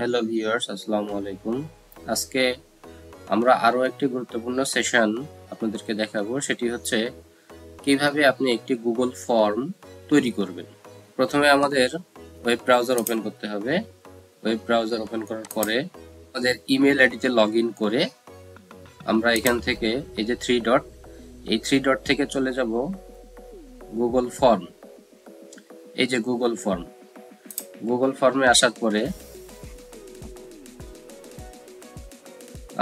Hello viewers, আসসালামু আলাইকুম। আজকে আমরা আরো একটি গুরুত্বপূর্ণ সেশন আপনাদেরকে দেখাবো। সেটি হচ্ছে কিভাবে আপনি একটি গুগল ফর্ম তৈরি করবেন। প্রথমে আমাদের ওয়েব ব্রাউজার ওপেন করতে হবে। ওয়েব ব্রাউজার ওপেন করার পরে আমাদের ইমেল আইডিতে লগ ইন করে আমরা এখান থেকে এই যে থ্রি ডট থেকে চলে যাব গুগল ফর্ম। এই যে গুগল ফর্মে আসার পরে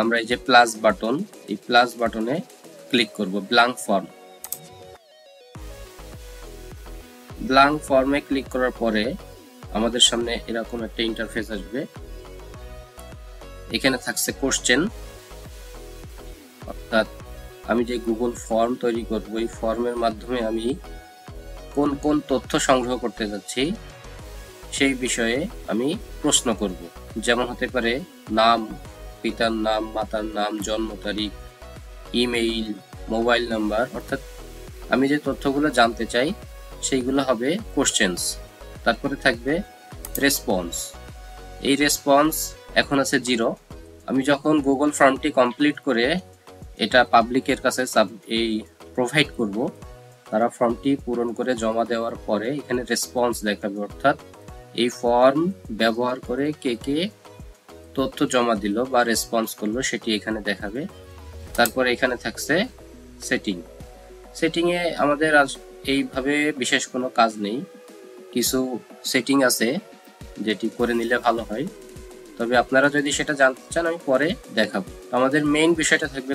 আমরা এই যে প্লাস বাটন, এই প্লাস বাটনে ক্লিক করব। ব্ল্যাঙ্ক ফর্মে ক্লিক করার পরে আমাদের সামনে এরকম একটা ইন্টারফেস আসবে। এখানে থাকছে কোশ্চেন, অর্থাৎ আমি যে গুগল ফর্ম তৈরি করব এই ফর্মের মাধ্যমে আমি কোন কোন তথ্য সংগ্রহ করতে যাচ্ছি সেই বিষয়ে আমি প্রশ্ন করব। যেমন হতে পারে নাম, পিতার নাম, মাতার নাম, জন্ম তারিখ, ইমেইল, মোবাইল নাম্বার, অর্থাৎ আমি যে তথ্যগুলো জানতে চাই সেইগুলো হবে কোশ্চেনস। তারপরে থাকবে রেসপন্স। এই রেসপন্স এখন আছে 0। আমি যখন গুগল ফর্মটি কমপ্লিট করে এটা পাবলিকের কাছে এই প্রোভাইড করব, তারা ফর্মটি পূরণ করে জমা দেওয়ার পরে এখানে রেসপন্স দেখাবে, অর্থাৎ এই ফর্ম ব্যবহার করে কে কে তথ্য জমা দিল বা রেসপন্স করলো সেটি এখানে দেখাবে। তারপরে এখানে থাকছে সেটিং এ আমাদের আজ এইভাবে বিশেষ কোনো কাজ নেই। কিছু সেটিং আছে যেটি করে নিলে ভালো হয়, তবে আপনারা যদি সেটা জানতে চান আমি পরে দেখাবো। আমাদের মেইন বিষয়টা থাকবে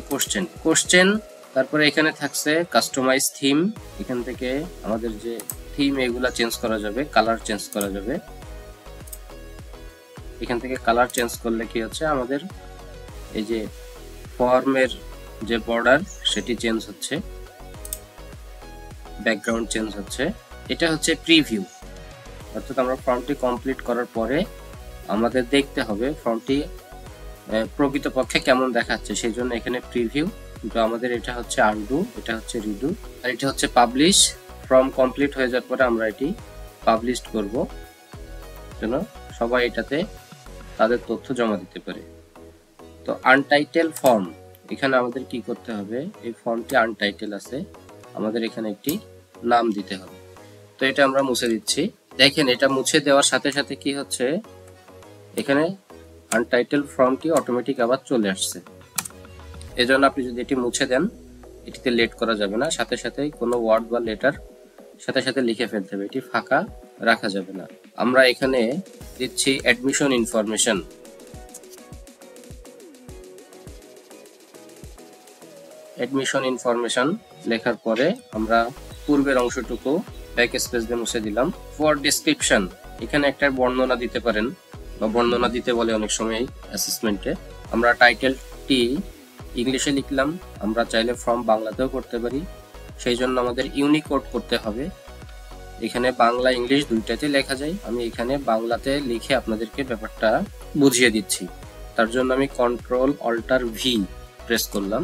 কোশ্চেন। তারপরে এখানে থাকছে কাস্টমাইজ থিম। এখান থেকে আমাদের যে থিম এগুলা চেঞ্জ করা যাবে, কালার চেঞ্জ করা যাবে। এখান থেকে কালার চেঞ্জ করলে কি হচ্ছে, আমাদের এই যে ফর্মের যে বর্ডার সেটি চেঞ্জ হচ্ছে, ব্যাকগ্রাউন্ড চেঞ্জ হচ্ছে। এটা হচ্ছে প্রিভিউ, অর্থাৎ আমরা ফর্মটি কমপ্লিট করার পরে আমাদের দেখতে হবে ফর্মটি প্রকৃতপক্ষে কেমন দেখাচ্ছে, সেই জন্য এখানে প্রিভিউ। কিন্তু আমাদের এটা হচ্ছে আনডু, এটা হচ্ছে রিডু, আর এটা হচ্ছে পাবলিশ। ফর্ম কমপ্লিট হয়ে যাওয়ার পরে আমরা এটি পাবলিশ করব, যেন সবাই এটাতে তাদের তথ্য জমা দিতে পারে। তো আনটাইটেল ফর্ম, এখানে আমাদের কি করতে হবে, এই ফর্মটি আনটাইটেল আছে, আমাদের এখানে একটি নাম দিতে হবে। তো এটা আমরা মুছে দিচ্ছি। দেখেন, এটা মুছে দেওয়ার সাথে সাথে কি হচ্ছে, এখানে আনটাইটেল ফর্মটি অটোমেটিক আবার চলে আসছে। এজন্য আপনি যদি এটি মুছে দেন, এটিতে লেট করা যাবে না, সাথে সাথে কোনো ওয়ার্ড বা লেটার সাথে সাথে লিখে ফেলতে হবে, এটি ফাঁকা রাখা যাবে না। আমরা এখানে দিচ্ছি অ্যাডমিশন ইনফরমেশন। অ্যাডমিশন ইনফরমেশন লেখার পরে আমরা পূর্বের অংশটুকু ব্যাক স্পেস দিয়ে মুছে দিলাম। ফর ডেসক্রিপশন, এখানে একটা বর্ণনা দিতে পারেন বা বর্ণনা দিতে বলে অনেক সময় অ্যাসেসমেন্টে। আমরা টাইটেলটি ইংলিশে লিখলাম, আমরা চাইলে ফর্ম বাংলাতেও করতে পারি, সেই জন্য আমাদের ইউনিকোড করতে হবে। এখানে বাংলা ইংলিশ দুইটাতে লেখা যায়, আমি এখানে বাংলাতে লিখে আপনাদেরকে ব্যাপারটা বুঝিয়ে দিচ্ছি। তার জন্য আমি Ctrl+Alt+V প্রেস করলাম।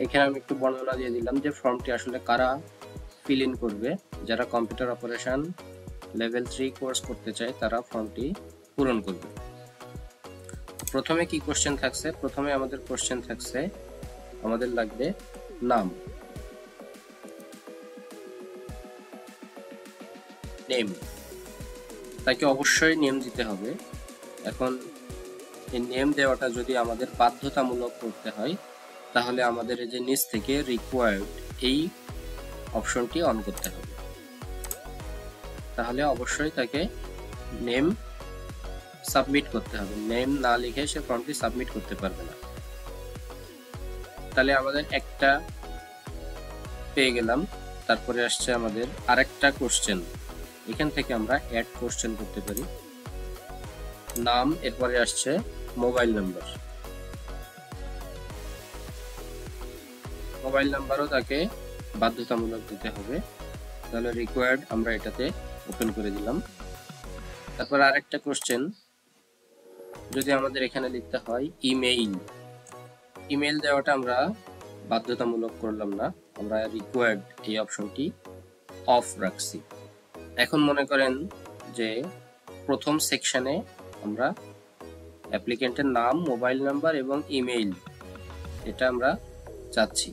এখানে আমি একটু বর্ণনা দিয়ে দিলাম যে ফর্মটি আসলে কারা ফিল ইন করবে। যারা কম্পিউটার অপারেশন লেভেল 3 কোর্স করতে চায় তারা ফর্মটি পূরণ করবে। প্রথমে কি কোশ্চেন থাকছে, প্রথমে আমাদের কোশ্চেন থাকছে, আমাদের লাগবে নাম, নেম, তাকে অবশ্যই নেম দিতে হবে। এখন এই নেম দেওয়াটা যদি আমাদের বাধ্যতামূলক করতে হয়, তাহলে আমাদের এই যে নিচ থেকে রিকোয়ার্ড এই অপশনটি অন করতে হবে, তাহলে অবশ্যই তাকে নেম সাবমিট করতে হবে। নেম না লিখে সে ফর্মটি সাবমিট করতে পারবে না। তাহলে আমাদের একটা পেয়ে গেলাম। তারপরে আসছে আমাদের আরেকটা কোশ্চেন, এখান থেকে আমরা অ্যাড কোশ্চেন করতে পারি। নাম, এরপরে আসছে মোবাইল নাম্বার, মোবাইল নাম্বারও তাকে বাধ্যতামূলক দিতে হবে। তাহলে রিকোয়ার্ড আমরা এটাতে ওপেন করে দিলাম। তারপর আরেকটা কোশ্চেন, যদি আমাদের এখানে লিখতে হয় ইমেইল, ইমেইল দেওয়াটা আমরা বাধ্যতামূলক করলাম না, আমরা রিকোয়ার্ড এই অপশনটি অফ রাখছি। এখন মনে করেন যে প্রথম সেকশনে আমরা অ্যাপ্লিকেন্টের নাম, মোবাইল নাম্বার এবং ইমেইল এটা আমরা চাচ্ছি।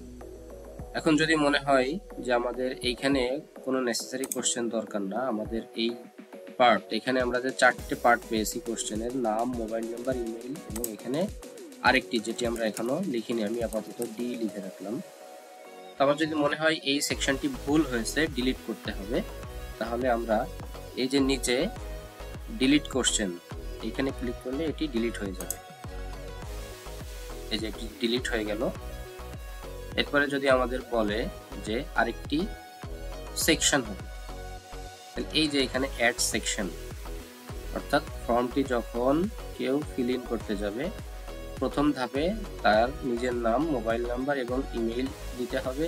এখন যদি মনে হয় যে আমাদের এইখানে কোনো নেসেসারি কোশ্চেন দরকার না, আমাদের এই পার্ট, এখানে আমরা যে 4টে পার্ট পেয়েছি কোশ্চেনের, নাম, মোবাইল নাম্বার, ইমেইল এবং এখানে আরেকটি যেটি আমরা এখনো লিখিনি, আমি আপাতত ডি লিখে রাখলাম। তারপর যদি মনে হয় এই সেকশনটি ভুল হয়েছে, ডিলিট করতে হবে, তাহলে আমরা এই যে নিচে ডিলিট কোশ্চেন এখানে ক্লিক করলে এটি ডিলিট হয়ে যাবে। এই যে এটি ডিলিট হয়ে গেল। এরপরে যদি আমাদের বলে যে আরেকটি সেকশন হবে, এই যে এখানে অ্যাড সেকশন, অর্থাৎ ফর্মটি যখন কেউ ফিল ইন করতে যাবে প্রথম ধাপে তার নিজের নাম, মোবাইল নাম্বার এবং ইমেইল দিতে হবে।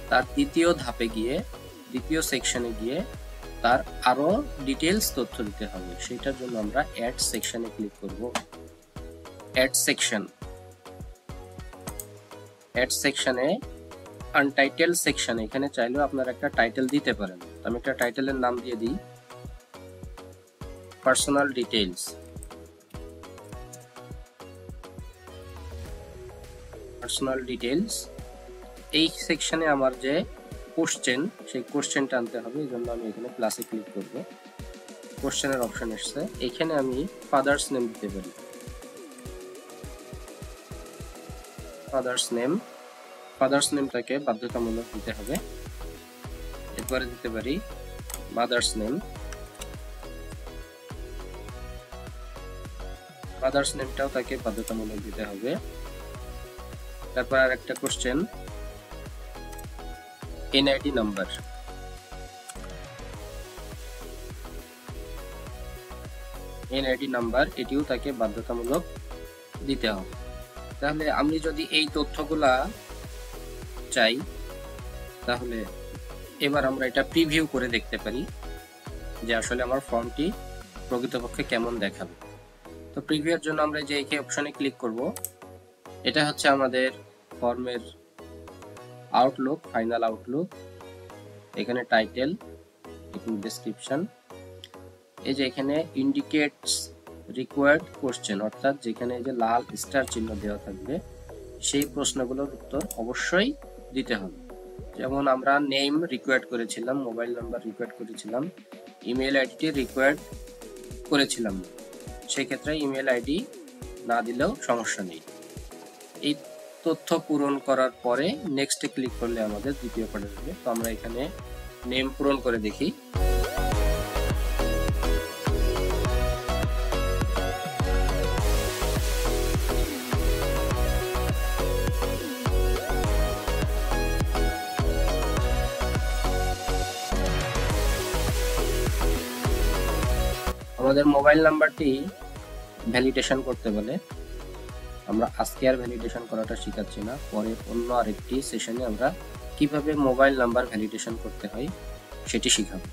তার দ্বিতীয় ধাপে গিয়ে, দ্বিতীয় সেকশনে গিয়ে তার আরো ডিটেইলস তথ্য দিতে হবে। সেটার জন্য আমরা অ্যাড সেকশনে ক্লিক করব। অ্যাড সেকশন, অ্যাড সেকশনে আনটাইটেল সেকশন, এখানে চাইলেও আপনারা একটা টাইটেল দিতে পারেন। আমি একটা টাইটেলের নাম দিয়ে দিই পার্সোনাল ডিটেইলস। পার্সোনাল ডিটেইলস এই সেকশনে আমার যে কোশ্চেন, সেই কোশ্চেনটা আনতে হবে, এই জন্য আমি এখানে প্লাসে ক্লিক করব। কোশ্চেনের অপশন এসছে, এখানে আমি ফাদার্স নেম দিতে পারি। ফাদার্স নেম, ফাদার্স নেমটাকে বাধ্যতামূলক দিতে হবে। এরপরে দিতে পারি মাদার্স নেম, মাদার্স নেমটাও তাকে বাধ্যতামূলক দিতে হবে। তারপর আর একটা question, NID number, NID number এটিও তাকে বাধ্যতামূলক দিতে হবে। তাহলে আমি যদি এই তথ্যগুলা চাই, তাহলে এবার আমরা এটা প্রিভিউ করে দেখতে পারি যে আসলে আমার ফর্মটি প্রকৃতপক্ষে কেমন দেখাবে। তো প্রিভিউর জন্য আমরা যে এই অপশনে ক্লিক করব, এটা হচ্ছে আমাদের ফর্মের আউটলুক, ফাইনাল আউটলুক। এখানে টাইটেল, এখানে ডেসক্রিপশন, এই যে এখানে ইন্ডিকেটস রিকোয়ার্ড কোশ্চেন, অর্থাৎ যেখানে এই যে লাল স্টার চিহ্ন দেওয়া থাকবে সেই প্রশ্নগুলোর উত্তর অবশ্যই দিতে হবে। যেমন আমরা নেম রিকোয়ার্ড করেছিলাম, মোবাইল নাম্বার রিকোয়ার্ড করেছিলাম, ইমেল আইডিটি রিকোয়ার্ড করেছিলাম, সেক্ষেত্রে ইমেল আইডি না দিলেও সমস্যা নেই। এই তথ্য পূরণ করার পরে নেক্সটে ক্লিক করলে আমাদের দ্বিতীয় পার্টে যাবে। তো আমরা এখানে নেম পূরণ করে দেখি। আমাদের মোবাইল নাম্বারটি ভ্যালিডেশন করতে বলে, আমরা আজকে আর ভ্যালিডেশন করাটা শিখাচ্ছি না, পরে অন্য আরেকটি সেশনে আমরা কিভাবে মোবাইল নাম্বার ভ্যালিডেশন করতে হয় সেটি শিখাবো।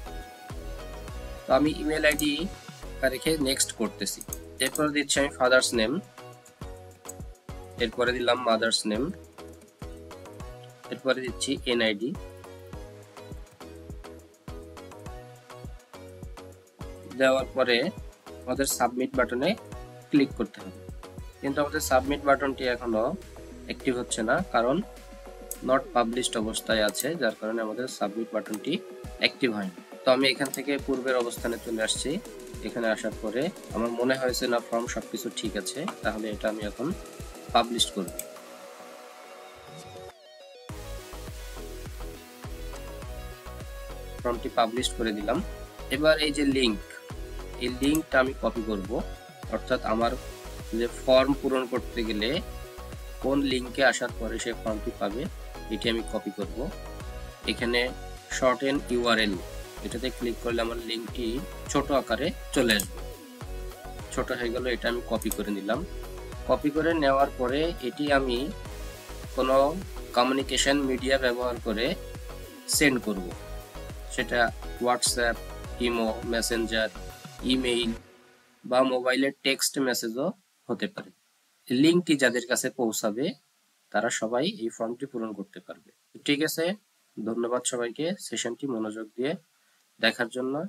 তো আমি ইমেল আইডি রেখে নেক্সট করতেছি। এরপরে দিচ্ছি আমি ফাদার্স নেম, এরপরে দিলাম মাদার্স নেম, এরপরে দিচ্ছি এনআইডি, দেওয়ার পরে আমাদের সাবমিট বাটনে ক্লিক করতে হবে। কিন্তু আমাদের সাবমিট বাটনটি এখনো অ্যাক্টিভ হচ্ছে না, কারণ নট পাবলিশড অবস্থায় আছে, যার কারণে আমাদের সাবমিট বাটনটি অ্যাক্টিভ হয়নি। তো আমি এখান থেকে পূর্বের অবস্থানে চলে আসছি। এখানে আসার পরে আমার মনে হয়েছে না ফর্ম সবকিছু ঠিক আছে, তাহলে এটা আমি এখন পাবলিশ করব। ফর্মটি পাবলিশ করে দিলাম। এবার এই যে লিংক, এই লিংকটা আমি কপি করব, অর্থাৎ আমার যে ফর্ম পূরণ করতে গেলে কোন লিংকে আসার পরে সে ফর্মটি পাবে এটি আমি কপি করব। এখানে শর্টেন ইউআরএল, এটাতে ক্লিক করলে আমার লিংকটি ছোট আকারে চলে আসবে। ছোট হয়ে গেল, এটা আমি কপি করে নিলাম। কপি করে নেওয়ার পরে এটি আমি কোনো কমিউনিকেশন মিডিয়া ব্যবহার করে সেন্ড করব, সেটা হোয়াটসঅ্যাপ, ইমো, মেসেঞ্জার ইমেইল বা মোবাইলের টেক্সট মেসেজও হতে পারে। লিঙ্কটি যাদের কাছে পৌঁছাবে তারা সবাই এই ফর্মটি পূরণ করতে পারবে। ঠিক আছে, ধন্যবাদ সবাইকে সেশনটি মনোযোগ দিয়ে দেখার জন্য।